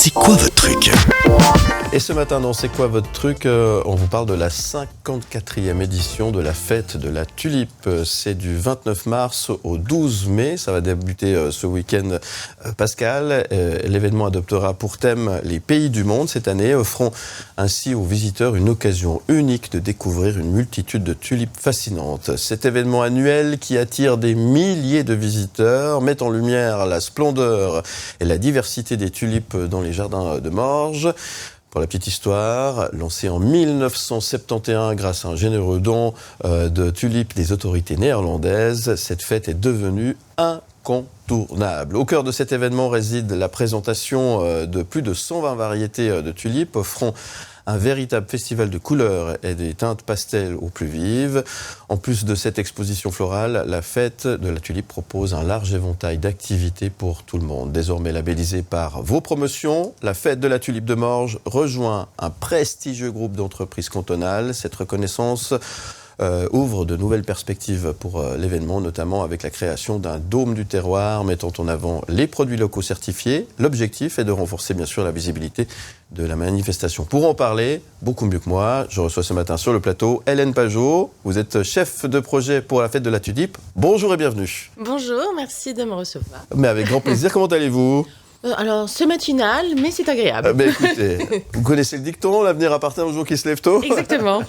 C'est quoi votre truc ? Et ce matin, dans C'est quoi votre truc, on vous parle de la 54e édition de la fête de la tulipe. C'est du 29 mars au 12 mai. Ça va débuter ce week-end pascal. L'événement adoptera pour thème les pays du monde cette année, offrant ainsi aux visiteurs une occasion unique de découvrir une multitude de tulipes fascinantes. Cet événement annuel qui attire des milliers de visiteurs met en lumière la splendeur et la diversité des tulipes dans les jardins de Morges. Pour la petite histoire, lancée en 1971 grâce à un généreux don de tulipes des autorités néerlandaises, cette fête est devenue incontournable. Au cœur de cet événement réside la présentation de plus de 120 variétés de tulipes, offrant un véritable festival de couleurs et des teintes pastel aux plus vives. En plus de cette exposition florale, la fête de la tulipe propose un large éventail d'activités pour tout le monde. Désormais labellisée par vos promotions, la fête de la tulipe de Morges rejoint un prestigieux groupe d'entreprises cantonales. Cette reconnaissance ouvre de nouvelles perspectives pour l'événement, notamment avec la création d'un dôme du terroir mettant en avant les produits locaux certifiés. L'objectif est de renforcer bien sûr la visibilité de la manifestation. Pour en parler, beaucoup mieux que moi, je reçois ce matin sur le plateau Hélène Pajot. Vous êtes chef de projet pour la fête de la tulipe. Bonjour et bienvenue. Bonjour, merci de me recevoir. Mais avec grand plaisir, comment allez-vous ? Alors, c'est matinal, mais c'est agréable. Écoutez, vous connaissez le dicton, l'avenir appartient aux jours qui se lèvent tôt. Exactement.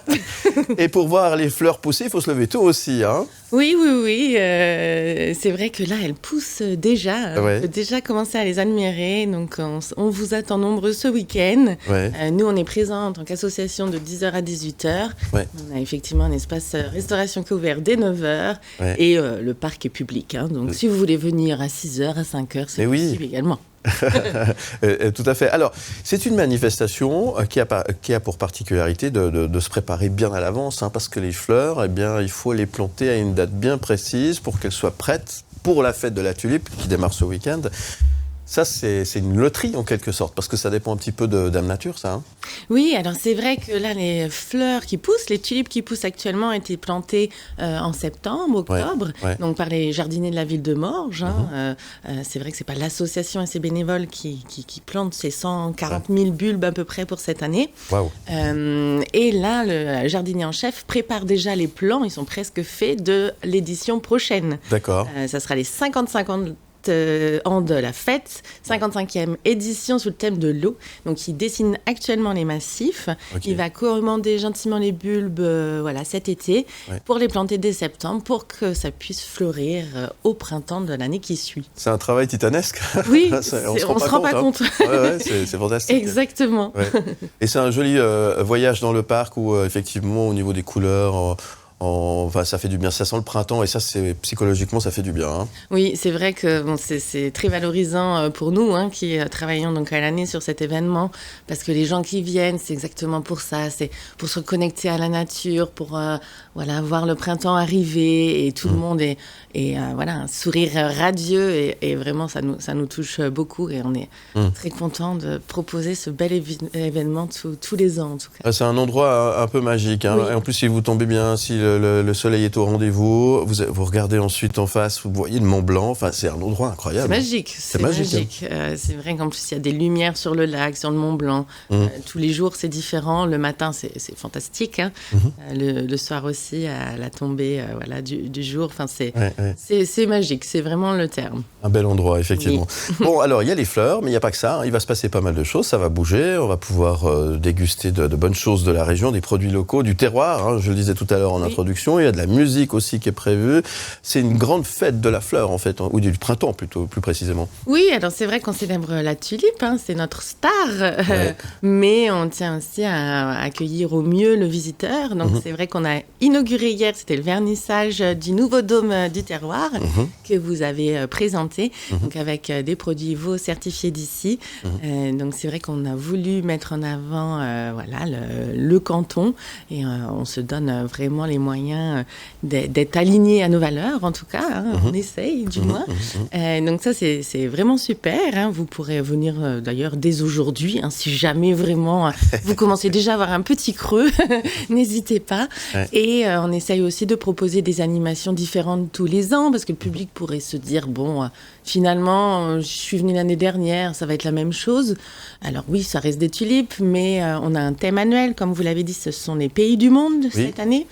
Et pour voir les fleurs pousser, il faut se lever tôt aussi, hein ? Oui. C'est vrai que là, elles poussent déjà. Ouais. On peut déjà commencer à les admirer. Donc, on vous attend nombreux ce week-end. Ouais. Nous, on est présents en tant qu'association de 10h à 18h. Ouais. On a effectivement un espace restauration qui est ouvert dès 9h. Ouais. Et le parc est public. Donc, si vous voulez venir à 6h, à 5h, c'est possible également. Tout à fait. Alors, c'est une manifestation qui a pour particularité de se préparer bien à l'avance, hein, parce que les fleurs, il faut les planter à une date bien précise pour qu'elles soient prêtes pour la fête de la tulipe qui démarre ce week-end. Ça, c'est une loterie en quelque sorte, parce que ça dépend un petit peu de Dame Nature, ça. Hein. Oui, alors c'est vrai que là, les fleurs qui poussent, les tulipes qui poussent actuellement, ont été plantées en septembre, octobre, donc par les jardiniers de la ville de Morges. C'est vrai que c'est pas l'association et ses bénévoles qui plantent ces 140 000 bulbes à peu près pour cette année. Wow. Et là, le jardinier en chef prépare déjà les plans, ils sont presque faits de l'édition prochaine. D'accord. Ça sera les 55 ans de la fête, 55e édition sous le thème de l'eau. Donc, il dessine actuellement les massifs. Okay. Il va commander gentiment les bulbes cet été pour les planter dès septembre pour que ça puisse fleurir au printemps de l'année qui suit. C'est un travail titanesque. Oui, on se rend pas compte. C'est fantastique. Exactement. Ouais. Et c'est un joli voyage dans le parc où, effectivement, au niveau des couleurs... ça fait du bien, ça sent le printemps et ça, psychologiquement, ça fait du bien. Hein. Oui, c'est vrai que c'est très valorisant pour nous qui travaillons donc à l'année sur cet événement parce que les gens qui viennent, c'est exactement pour ça, c'est pour se reconnecter à la nature, pour voir le printemps arriver et tout le monde est un sourire radieux et vraiment ça nous touche beaucoup et on est très contents de proposer ce bel événement tous les ans en tout cas. C'est un endroit un peu magique, hein. Oui. Et en plus si vous tombez bien, si le soleil est au rendez-vous, vous regardez ensuite en face, vous voyez le Mont Blanc, enfin c'est un endroit incroyable. C'est magique. C'est vrai qu'en plus il y a des lumières sur le lac, sur le Mont Blanc, tous les jours c'est différent, le matin c'est fantastique, hein. Le soir aussi à la tombée du jour, enfin c'est magique, c'est vraiment le terme. Un bel endroit effectivement. Oui. Bon alors il y a les fleurs, mais il n'y a pas que ça, hein. Il va se passer pas mal de choses, ça va bouger, on va pouvoir déguster de bonnes choses de la région, des produits locaux, du terroir, hein, je le disais tout à l'heure en introduction, il y a de la musique aussi qui est prévue. C'est une grande fête de la fleur en fait, ou du printemps plutôt, plus précisément. Oui, alors c'est vrai qu'on célèbre la tulipe, hein, c'est notre star, mais on tient aussi à accueillir au mieux le visiteur. Donc c'est vrai qu'on a inauguré hier, c'était le vernissage du nouveau dôme du terroir que vous avez présenté, donc avec des produits Vaud certifiés d'ici. Donc c'est vrai qu'on a voulu mettre en avant le canton et on se donne vraiment les moyens d'être alignés à nos valeurs, en tout cas, hein, on essaye du moins. Donc ça, c'est vraiment super. Hein. Vous pourrez venir d'ailleurs dès aujourd'hui, hein, si jamais vraiment vous commencez déjà à avoir un petit creux, n'hésitez pas. Ouais. Et on essaye aussi de proposer des animations différentes tous les ans, parce que le public pourrait se dire, bon, finalement, je suis venue l'année dernière, ça va être la même chose. Alors oui, ça reste des tulipes, mais on a un thème annuel. Comme vous l'avez dit, ce sont les pays du monde cette année.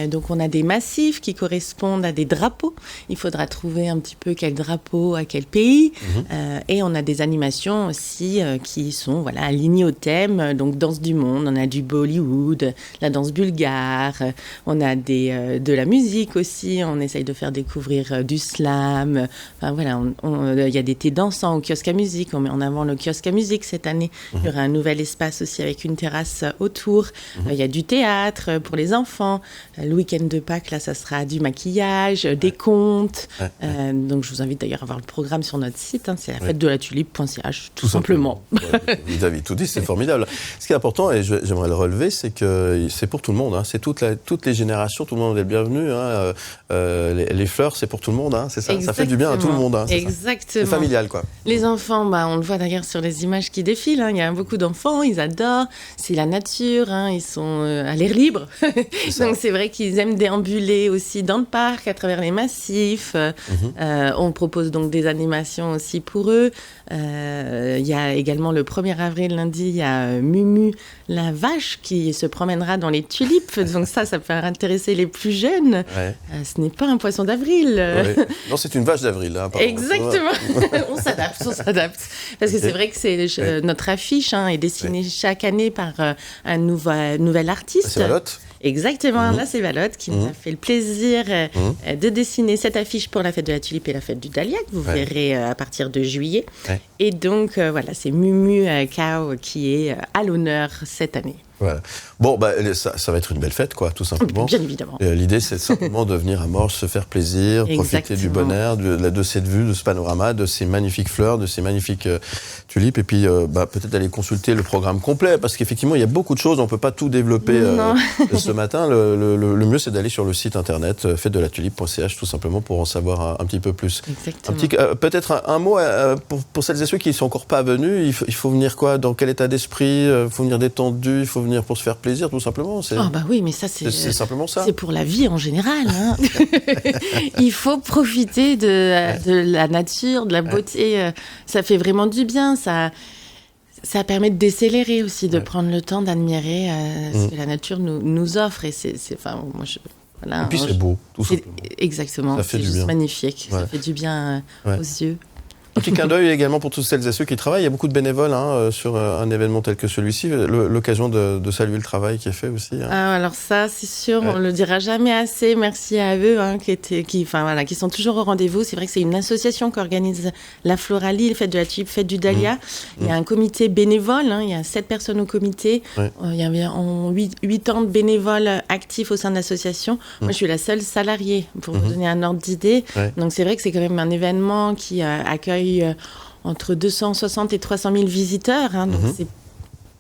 Donc on a des massifs qui correspondent à des drapeaux. Il faudra trouver un petit peu quel drapeau à quel pays. Et on a des animations aussi qui sont alignées au thème. Donc danse du monde, on a du Bollywood, la danse bulgare, on a de la musique aussi. On essaye de faire découvrir du slam. Enfin voilà, il y a des thés dansants au kiosque à musique. On met en avant le kiosque à musique cette année. Il y aura un nouvel espace aussi avec une terrasse autour. Il y a du théâtre pour les enfants. Le week-end de Pâques, là, ça sera du maquillage, des contes. Donc, je vous invite d'ailleurs à voir le programme sur notre site. C'est la fête de la tulipe.ch, tout simplement. Vous avez tout dit, c'est formidable. Ce qui est important, et j'aimerais le relever, c'est que c'est pour tout le monde. C'est toutes les générations, tout le monde est le bienvenu. Les fleurs, c'est pour tout le monde. C'est ça. Ça fait du bien à tout le monde. Exactement. C'est familial, quoi. Les enfants, on le voit d'ailleurs sur les images qui défilent. Il y a beaucoup d'enfants, ils adorent. C'est la nature, ils sont à l'air libre. Donc c'est vrai qu'ils aiment déambuler aussi dans le parc, à travers les massifs. On propose donc des animations aussi pour eux. Il y a également le 1er avril, lundi, il y a Mumu, la vache, qui se promènera dans les tulipes. Donc ça peut intéresser les plus jeunes. Ce n'est pas un poisson d'avril. Non, c'est une vache d'avril. Exactement. On s'adapte. Parce que c'est vrai que c'est notre affiche est dessinée chaque année par un nouvel artiste. C'est Valotte. Exactement, là c'est Valotte qui nous a fait le plaisir de dessiner cette affiche pour la fête de la tulipe et la fête du dahlia, que vous verrez à partir de juillet. Et donc c'est Mumu Kao qui est à l'honneur cette année. Voilà. Bon, ça va être une belle fête, quoi, tout simplement. Bien évidemment. L'idée, c'est simplement de venir à Morges, se faire plaisir, profiter du bon air, de cette vue, de ce panorama, de ces magnifiques fleurs, de ces magnifiques tulipes, et puis peut-être d'aller consulter le programme complet, parce qu'effectivement, il y a beaucoup de choses, on ne peut pas tout développer ce matin. Le mieux, c'est d'aller sur le site internet fête-de-la-tulipe.ch, tout simplement, pour en savoir un petit peu plus. Exactement. Peut-être un mot pour celles et ceux qui ne sont encore pas venus. Il faut venir quoi? Dans quel état d'esprit? Il faut venir détendu? Il faut venir pour se faire plaisir, tout simplement. Oui, mais ça, c'est simplement ça. C'est pour la vie en général. Il faut profiter de la nature, de la beauté. Ça fait vraiment du bien. Ça permet de décélérer aussi, de prendre le temps d'admirer ce que la nature nous offre. Et et puis c'est beau, tout simplement. Exactement. Ça fait c'est du juste bien. magnifique. Ça fait du bien aux yeux. Un petit clin d'œil également pour toutes celles et ceux qui travaillent. Il y a beaucoup de bénévoles sur un événement tel que celui-ci. L'occasion de saluer le travail qui est fait aussi. Alors ça, c'est sûr, on le dira jamais assez. Merci à eux qui sont toujours au rendez-vous. C'est vrai que c'est une association qui organise la Floralie, fête de la tulipe, fête du dahlia. Il y a un comité bénévole. Il y a 7 personnes au comité. Il y a 8 ans de bénévoles actifs au sein de l'association. Moi, je suis la seule salariée, pour vous donner un ordre d'idée. Donc c'est vrai que c'est quand même un événement qui accueille entre 260 et 300 000 visiteurs. Donc c'est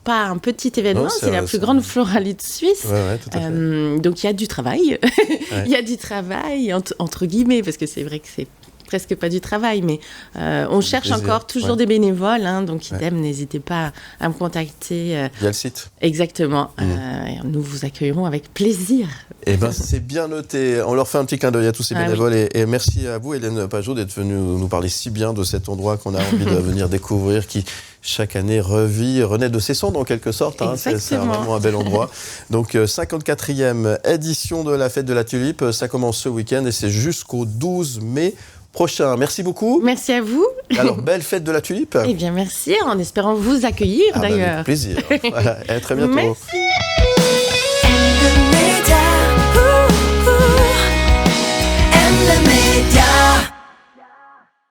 pas un petit événement, c'est la plus grande Floralie de Suisse. Tout à fait. Donc il y a du travail. Il y a du travail, entre guillemets, parce que c'est vrai que c'est presque pas du travail, mais on cherche encore toujours des bénévoles. Donc idem, n'hésitez pas à me contacter. Via le site. Exactement. Nous vous accueillerons avec plaisir. C'est bien noté. On leur fait un petit clin d'œil à tous ces bénévoles. Et merci à vous, Hélène Pajot, d'être venue nous parler si bien de cet endroit qu'on a envie de venir découvrir, qui chaque année renaît de ses cendres en quelque sorte. C'est vraiment un bel endroit. Donc 54e édition de la fête de la tulipe. Ça commence ce week-end et c'est jusqu'au 12 mai prochain. Merci beaucoup. Merci à vous. Alors, belle fête de la tulipe. Eh bien, merci, en espérant vous accueillir d'ailleurs. Avec plaisir. Voilà, à très bientôt. Merci.